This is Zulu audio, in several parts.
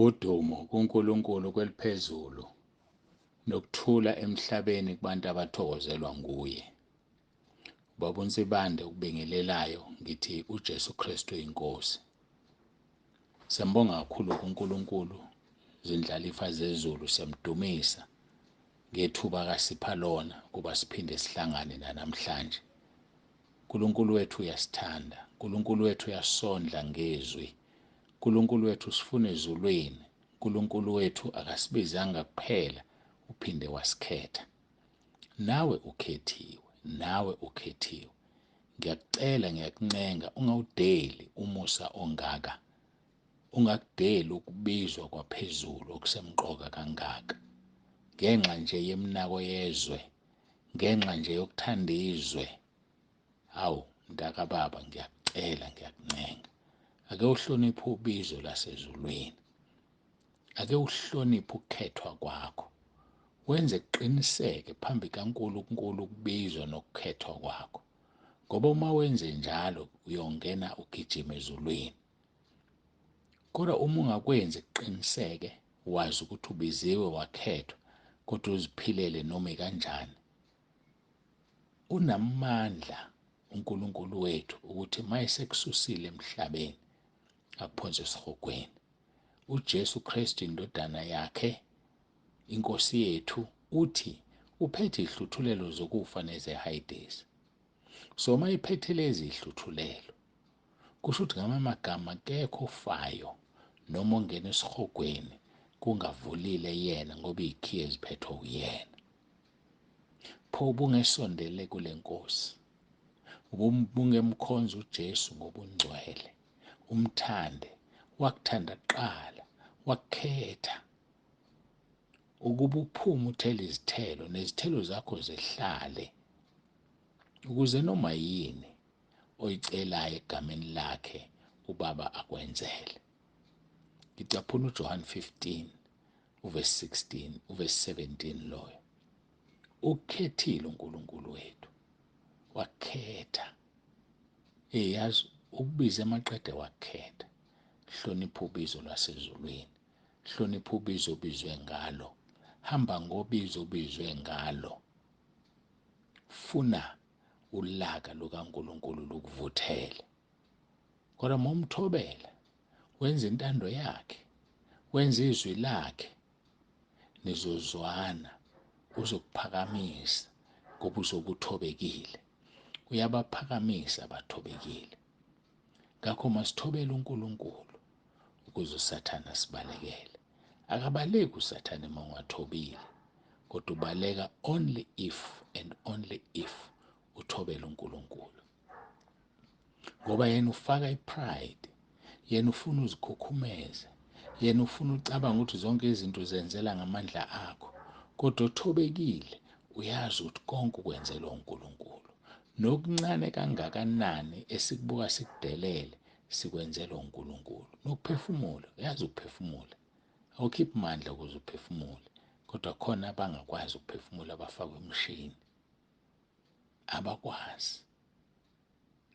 Udumo kuNkulunkulu kweliphezulu nokuthula emhlabeni kubantu abathokozelwa nguye. Baba uNsibande ukubingelelayo ngithi uJesu Kristu inkosi. Siyambonga kakhulu uNkulunkulu zindlalifa zezulu siyamdumisa ngethuba akasipha lona kuba siphinde sihlangane namhlanje. uNkulunkulu wethu uyasithanda, uNkulunkulu wethu uyasondla ngezwi. uNkulunkulu wethu sifuna ezulwini, uNkulunkulu wethu akasibizanga kuphela uphinde wasikhetha. Nawe ukhethiwe, nawe ukhethiwe. Ngiyakucela ngiyakuncenga ungawudeli umusa ongaka. Ungakudeli ukubizwa kwaphezulu okusemqoka kangaka. Ngenxa nje yeminako yezwe, ngenxa nje yokuthanda izwe. Hawu, mntaka baba ngiyakucela ngiyakuncenga. Ake uhloniphe ubizo lasezulwini. Ake uhloniphe ukukhethwa kwakho. Wenze kuqiniseke phambi kaNkulunkulu ukubizwa nokukhethwa kwakho. Ngoba uma wenze njalo uyongena ugijima ezulwini. Kodwa uma ungakwenzi kuqiniseke wazi ukuthi ubiziwe wakhethwa kodwa uziphilele noma kanjani. Unamandla uNkulunkulu wethu ukuthi mayesekususile emhlabeni akuphonse esihogweni. uJesu Kristu indodana yakhe inkosi yethu uthi uphethe ihluthulelo zokufa nezehayidesi. So mayiphethe lezi ihluthulelo kusho ukuthi ngamagama akekho ofayo noma ongena esihogweni kungavulile yena ngoba izikhiye ziphethwe uyena. Pho ubungesondele kule nkosi, ubungemkhonza uJesu ngoba ungcwele, umthande, wakuthanda kuqala, wakukhetha ukuba uphume uthele izithelo nezithelo zakho zehlale, ukuze noma yini oyicelayo egameni lakhe ubaba akwenzele. Ngicaphuna uJohn 15 uverse 16 uverse 17 loyo. Ukukhethile uNkulunkulu wethu, wakhetha. Yazi ukubiza emaqede wakhetha. Hlonipha ubizo lwasezulwini, hlonipha ubizo obizwe ngalo, hamba ngobizo obizwe ngalo. Funa ulaka lukaNkulunkulu lukuvuthele. Kodwa uma umthobela, wenza intando yakhe, wenza izwi lakhe, nizozwana, uzokuphakamisa ngoba uzobe uthobekile. Uyabaphakamisa abathobekile. Ngakho masithobele uNkulunkulu ukuze uSathane asibalekele. Akabaleki uSathane uma ungathobile, kodwa ubaleka only if and only if uthobela uNkulunkulu. Ngoba yena ufaka ipride, yena ufuna uzikhukhumeze, yena ufuna ucabanga ukuthi zonke izinto zenzela ngamandla akho, kodwa uthobekile uyazi ukuthi konke ukwenzelwa uNkulunkulu. Nokuncane kangakanani esikubuka sikudelele sikwenzelwa uNkulunkulu. Nokuphefumula, uyazi ukuphefumula. Awukhiphi amandla ukuze uphefumule, kodwa khona abangakwazi ukuphefumula abafakwe emshini. Abakwazi.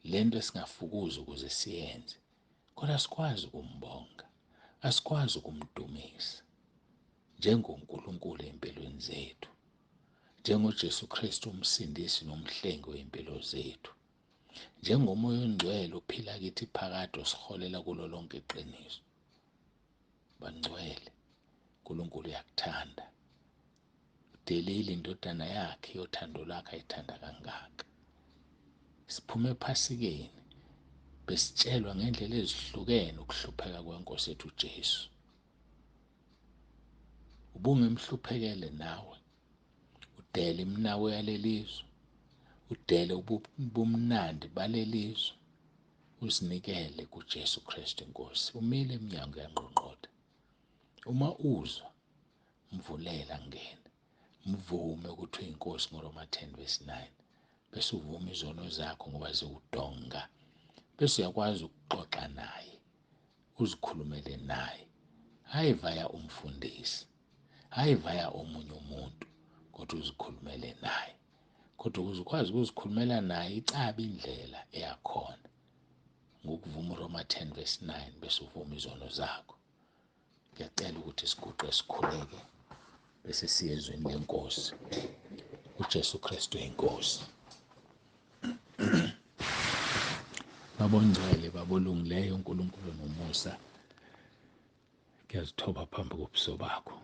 Lento esingafukuza ukuze siyenze, kodwa asikwazi ukumbonga, asikwazi ukumdumisa njengoNkulunkulu empilweni zethu, njengoJesu Kristu umsindisi nomhlengi wempilo zethu, njengomoya ongcwele ophila kithi phakathi osiholela kulo lonke iqiniso. Bangcwele, uNkulunkulu uyakuthanda. Udelile indodana yakhe yothando lakhe ayithanda kangaka. Siphume ephasikeni besitshelwa ngendlela ezihlukene ukuhlupheka kwenkosi yethu uJesu. Ubungemhluphekele nawe, udele iminawo yalelizwe, udele ubumnandi balelizwe, uzinikele kuJesu Kristu inkosi. Umile eminyango yangqongqotha. Uma uzwa, mvulela ngene, mvume ukuthi uyinkosi ngoRoma 10 verse 9. Bese uvuma izono zakho ngoba ziwudonga. Bese uyakwazi ukuxoxa naye, uzikhulumele naye. Hayi vaya umfundisi, hayi vaya omunye umuntu, kodwa uzikhulumele naye. Kodwa ukuze ukwazi ukuzikhulumela naye icaba indlela eyakhona ngokuvuma uRoma 10 verse 9 bese uvuma izono zakho. Ngiyacela ukuthi isiguqe sikhuleke bese siye ezweni lenkosi. uJesu Kristu inkosi. Babongcwele, babolungileyo, uNkulunkulu nomusa, ngiyazithoba phambi kobuso bakho.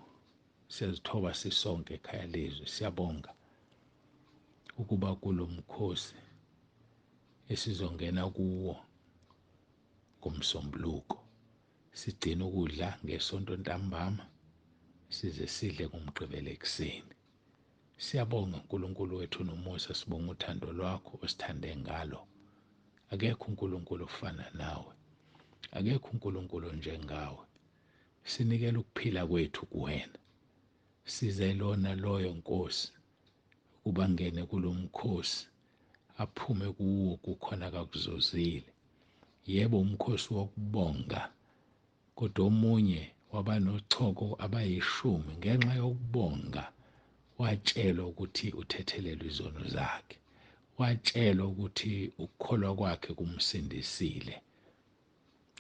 Siyazithoba sisonke ekhaya lezwe. Siyabonga ukuba kulo mkhosi esizongena kuwo ngomsombuluko, sigcina ukudla ngesonto ntambama size sidle ngomgqibelo ekuseni. Siyabonga uNkulunkulu wethu nomusa, sibonga uthando lwakho osithande ngalo. Akekho uNkulunkulu ofana nawe, akekho uNkulunkulu njengawe. Sinikela ukuphila kwethu kuwena. Size lona loyo Nkosi ukuba ngene kulo mkhosi, aphume kuwo kukhona kakuzozile. Yebo, umkhosi wokubonga, kodwa omunye waba nochoko abayishumi ngenxa yokubonga. Watshelwa ukuthi uthethelelwe izono zakhe, watshelwa ukuthi ukukholwa kwakhe kumsindisile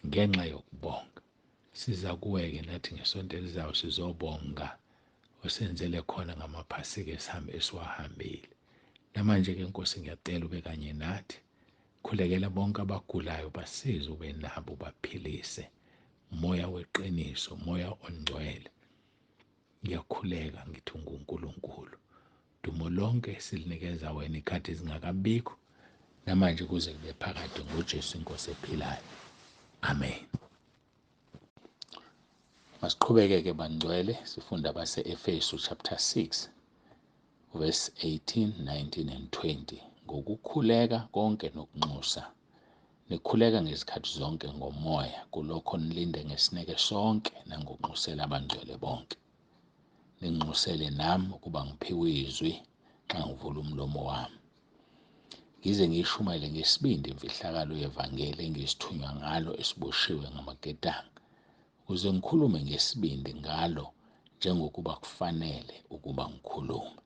ngenxa yokubonga. Siza kuwe-ke nathi ngesonto elizayo sizobonga osenzele khona ngamaphasika esiwahambile. Namanje-ke Nkosi, ngiyacela ube kanye nathi. Khulekela bonke abagulayo, basize ube nabo, baphilise. Moya weqiniso, moya ongcwele, ngiyakhuleka ngithi unguNkulunkulu. Dumo lonke silinikeza wena ikhathi zingakabikho, namanje kuze kube phakade, ngoJesu inkosi ephilayo. Amen. Masiqhubeke-ke bangcwele, sifunda base-Efesu chapter 6 verse 18, 19 and 20. Ngokukhuleka konke nokunxusa, nikhuleka ngezikhathi zonke ngomoya, kulokho nilinde ngesineke sonke nangokunxusela abangcwele bonke. Ninxusele nami ukuba ngiphiwe izwi xa ngivula umlomo wami, ngize ngiyishumayele ngesibindi imfihlakalo yevangeli engiyisithunywa ngalo esiboshiwe ngamaketanga, ukuze ngikhulume ngesibindi ngalo njengokuba kufanele ukuba ngikhulume.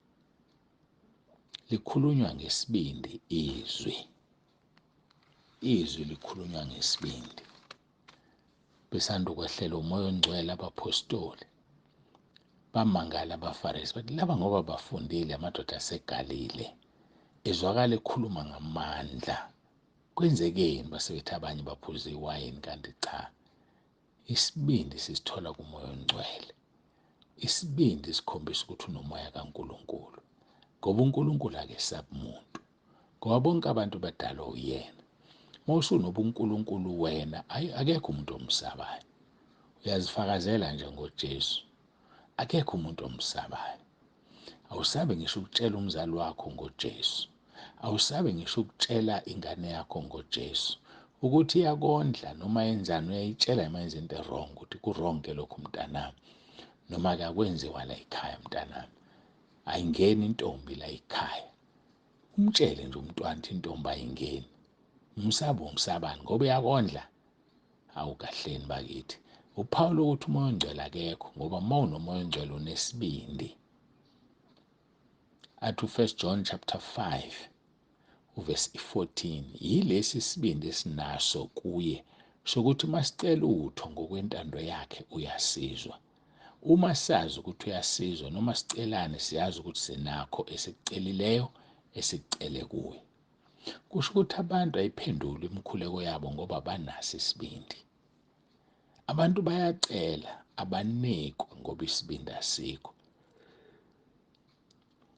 Likhulunywa ngesibindi izwi likhulunywa ngesibindi. Besanda ukwehlela umoya ongcwele, abapostoli bamangala abaFarisi, bathi laba ngoba bafundile amadoda aseGalile, ezwakala ekhuluma ngamandla, kwenzekeni basebethi abanye baphuza iwayini? Kanti cha, isibindi sisithola kumoya ongcwele. Isibindi sikhombisa ukuthi unomoya kaNkulunkulu, ngoba uNkulunkulu akesabi umuntu, ngoba bonke abantu badalwa uyena. MawusunobuNkulunkulu wena, akekho umuntu omsabayo. Uyazifakazela nje ngoJesu, akekho umuntu omsabayo. Awusabe ngisho ukutshela umzali wakho ngoJesu, awusabe ngisho ukutshela ingane yakho ngoJesu ukuthi iyakondla noma yenzani. Uyayitshela uma yenza into wrong ukuthi ku-wrong-ke lokho mntanami, noma-ke akwenziwa la ekhaya mntanami, ayingeni intombi la ekhaya. Umtshele nje umntwana ukuthi intombi ayingeni. Umsabani ngoba uyakondla? Awukahleni bakithi. UPawulu ukuthi umoya ongcwele akekho, ngoba uma unomoya ongcwele unesibindi. Athi u1 John chapter 5 verse 14, yilesi sibindi esinaso kuye sokuthi masicela utho ngokwentando yakhe uyasizwa. Uma sazi ukuthi uyasizwa, noma sicelane, siyazi ukuthi sinakho esikucelileyo esikucele kuye. Kusho ukuthi abantu ayiphenduli imikhuleko yabo ngoba banaso isibindi. Abantu bayacela, abanikwa ngoba isibindi asikho.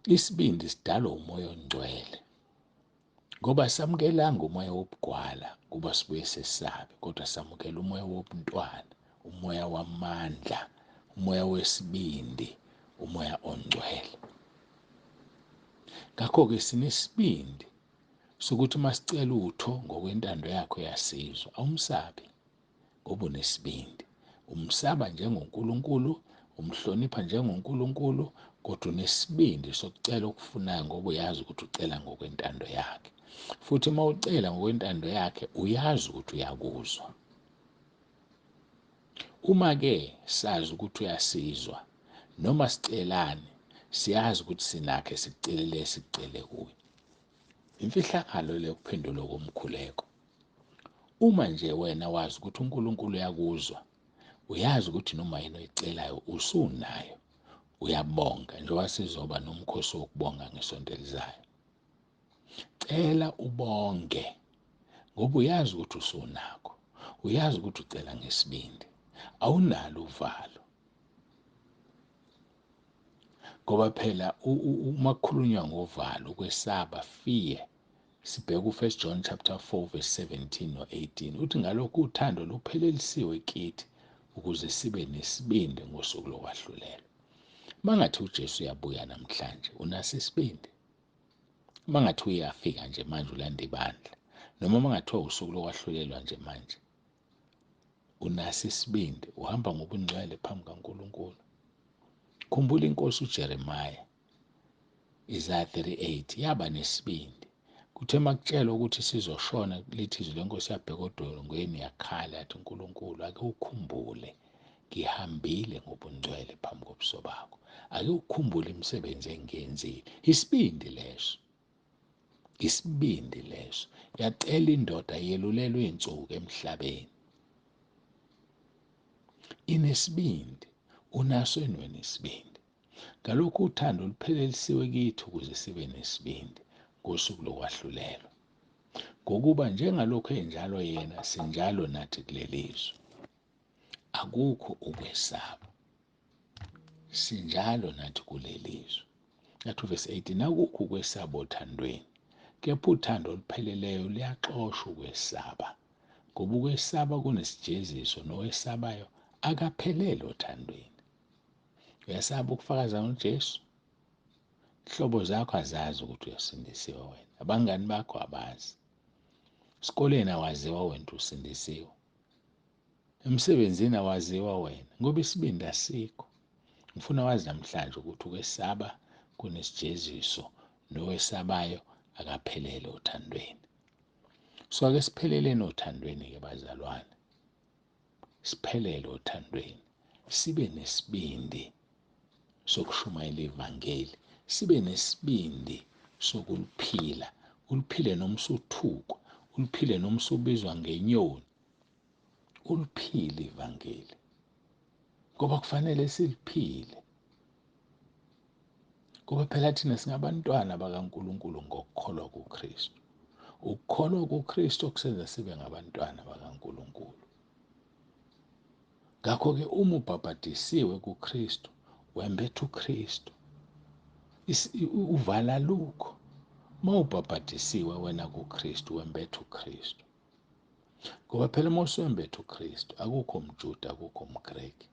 Isibindi sidalwa umoya ongcwele, ngoba samukelanga umoya wobugwala kuba sibuye sesabe, kodwa samukela umoya wobuntwana, umoya wamandla, umoya wesibindi, umoya ongcwele. Ngakho-ke sinesibindi sokuthi masicela utho ngokwentando yakho uyasizwa. Awumsabi ngoba unesibindi. Umsaba njengoNkulunkulu, umhlonipha njengoNkulunkulu, kodwa unesibindi sokucela okufunayo ngoba uyazi ukuthi ucela ngokwentando yakhe. Futhi uma ucela ngokwentando yakhe uyazi ukuthi uyakuzwa. Uma-ke sazi ukuthi uyasizwa, noma sicelane, siyazi ukuthi sinakho esikucelile esikucele kuye. Imfihlakalo le kuphendula komkhuleko. Uma nje wena wazi ukuthi uNkulunkulu uyakuzwa, uyazi ukuthi noma yini oyicelayo usunayo, uyabonga njengoba sizoba nomkhosi wokubonga ngesonto elizayo. Cela ubonge ngoba uyazi ukuthi usunakho, uyazi ukuthi ucela ngesibindi, awunalo uvalo. Ngoba phela uma kukhulunywa ngovalo, ukwesaba, fear, sibheka u1 John chapter 4 verse 17 no-18 uthi ngalokho uthando luphelelisiwe kithi ukuze sibe nesibindi ngosuku lokwahlulelwa. Mangathi uJesu uyabuya namhlanje, unaso isibindi? Mangathi uyafika nje manje ulanda ibandla, noma mangathiwa usuku lokwahlulelwa nje manje, unaso isibindi, uhamba ngobungcwele phambi kaNkulunkulu. Khumbula inkosi uJeremiya, Isaiah 38, yaba nesibindi. Kuthe makutshelwa ukuthi sizoshona, lithi izwi lenkosi yabheka odongeni yakhala yathi, uNkulunkulu ake ukhumbule ngihambile ngobungcwele phambi kobuso bakho. Ake ukhumbule imisebenzi engiyenzile. Isibindi leso. Isibindi leso. Yacela indoda yelulelwe iy'nsuku emhlabeni. Inesibindi. Unaso yini wena isibindi? Ngalokhu uthando luphelelisiwe kithi ukuze sibe nesibindi ngosuku lokwahlulelwa. Ngokuba njengalokhu enjalo yena, sinjalo nathi kulelizwe. Akukho ukwesaba. Sinjalo nathi kulelizwe. Yathi verse 18, akukho ukwesaba othandweni, kepha uthando olupheleleyo luyaxosha ukwesaba. Ngoba ukwesaba kunesijeziso, nowesabayo akaphelele othandweni. Uyasaba ukufakaza ngoJesu? Ihlobo zakho azazi ukuthi uyasindisiwe wena. Abangani bakho abazi. Esikoleni awaziwa wena usindisiwe. Emsebenzini awaziwa wena ngoba isibindi asikho. Ngifuna wazi namhlanje ukuthi ukwesaba kunesijeziso, nowesabayo akaphelele othandweni. So ake sipheleleni othandweni-ke bazalwane. Siphelele othandweni. Sibe nesibindi sokushumayela ivangeli. Sibe nesibindi sokuluphila. Uliphile noma usuthukwa, uliphile noma usubizwa ngenyoni. Uliphile ivangeli. Ngoba kufanele siliphile. Ngoba phela thina singabantwana bakaNkulunkulu ngokukholwa kuKristu. Ukukholwa kuKristu okusenza sibe ngabantwana bakaNkulunkulu. Ngakho-ke uma ubhabhadisiwe kuKristu, wembethe uKristu. Uvala lukho. Uma ubhabhadisiwe wena kuKristu, wembethe uKristu. Ngoba phela uma uswembethe uKristu, akukho umJuda, akukho umGreki,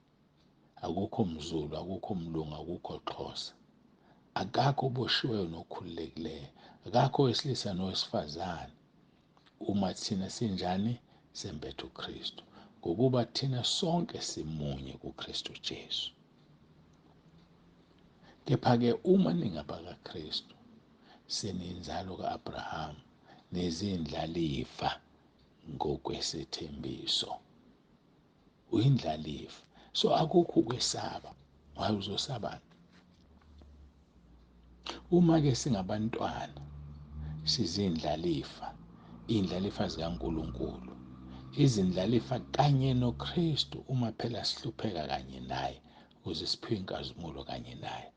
akukho umZulu, akukho umlungu, akukho Xhosa. Akakho oboshiweyo nokhululekileyo, akakho owesilisa nowesifazane. Uma thina sinjani, sembethe uKristu. Ngokuba thina sonke simunye kuKristu Jesu. Kepha-ke uma ningabakaKristu, seniyinzalo ka-Abraham, nezindlalifa ngokwesethembiso. Uyindlalifa. So akukho ukwesaba. Why uzosabani? Uma-ke singabantwana, sizindlalifa, iy'ndlalifa zikaNkulunkulu, izindlalifa kanye noKristu, uma phela sihlupheka kanye naye ukuze siphiwe inkazimulo kanye naye.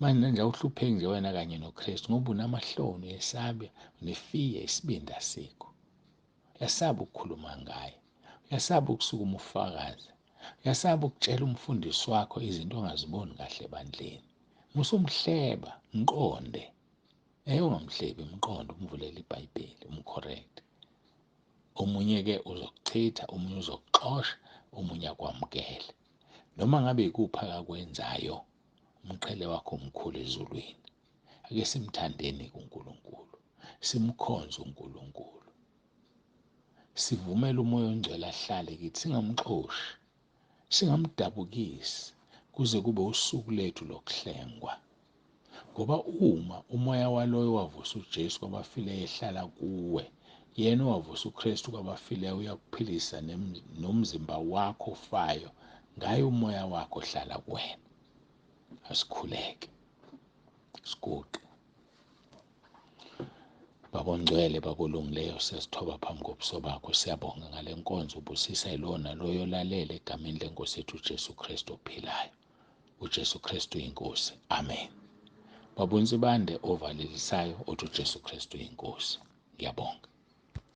Manje nje awuhlupheki nje wena kanye noKristu ngoba unamahloni, uyesaba, unefiya, isibindi asikho. Uyasaba ukukhuluma ngaye. Uyasaba ukusukuma ufakaze. Uyasaba ukutshela umfundisi wakho izinto ongaziboni kahle ebandleni. Musumhleba, mqonde. Ungamhlebi, mqonde, umvulele iBhayibheli, umcorrect. Omunye-ke uzokuchitha, omunye uzokuxosha, omunye akwamukele. Noma ngabe ikuphi akakwenzayo, umqhele wakho omkhulu ezulwini. Ake simthandeni kuNkulunkulu, simkhonze uNkulunkulu. Sivumele umoya ongcwele ahlale kithi, singamxoshi, singamdabukisi kuze kube usuku lethu lokuhlengwa. Ngoba uma umoya waloyo wavusa uJesu kwabafileyo ehlala kuwe, yena owavusa uKristu kwabafileyo uyakuphilisa nomzimba wakho ofayo, ngaye umoya wakho ohlala kuwena. Asikhuleke, siguqe. Babongcwele babolungileyo, siyazithoba phambi kobuso bakho. Siyabonga ngale nkonzo ubusisa ilona loyo lalela egameni lenkosi yethu uJesu Kristu ophilayo. uJesu Kristu inkosi. Amen. Baba Nsibande ovalelisayo, uthi uJesu Kristu inkosi. Ngiyabonga.